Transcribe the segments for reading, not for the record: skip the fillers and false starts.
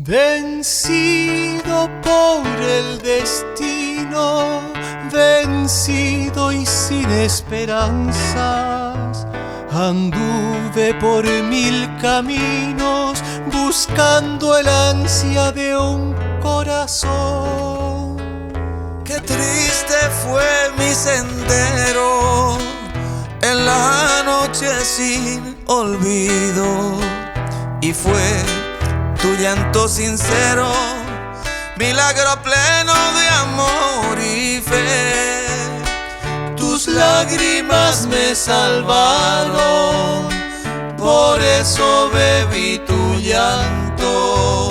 Vencido por el destino, vencido y sin esperanzas, anduve por 1000 caminos buscando el ansia de un corazón. Qué triste fue mi sendero en la noche sin olvido, y fue tu llanto sincero, milagro pleno de amor y fe. Tus lágrimas me salvaron, por eso bebí tu llanto.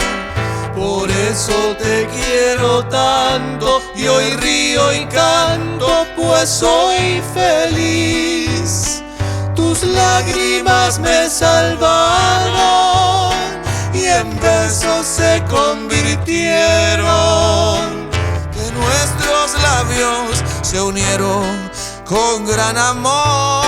Por eso te quiero tanto y hoy río y canto, pues soy feliz. Tus lágrimas me salvaron y en besos se convirtieron, que nuestros labios se unieron con gran amor.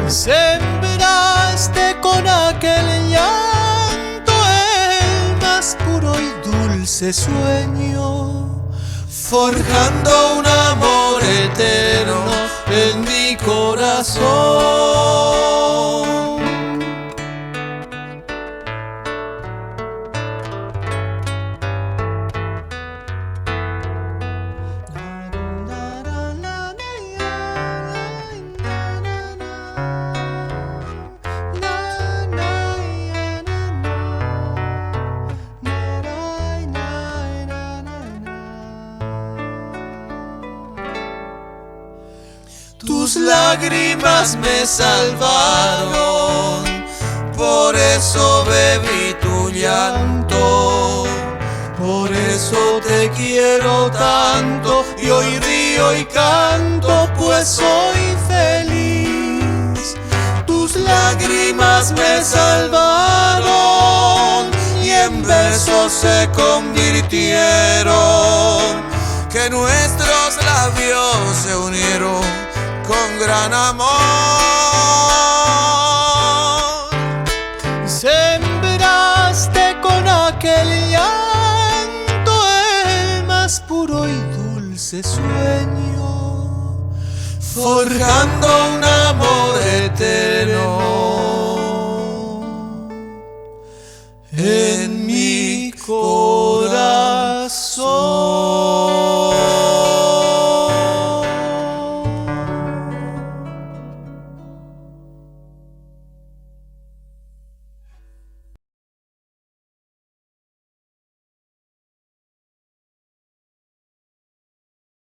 Sembraste con aquel llanto el más puro y dulce sueño, forjando un amor eterno en mi corazón. Tus lágrimas me salvaron, por eso bebí tu llanto. Por eso te quiero tanto y hoy río y canto, pues soy feliz. Tus lágrimas me salvaron y en besos se convirtieron, que nuestros labios se unieron con gran amor. Sembraste con aquel llanto el más puro y dulce sueño, forjando un amor eterno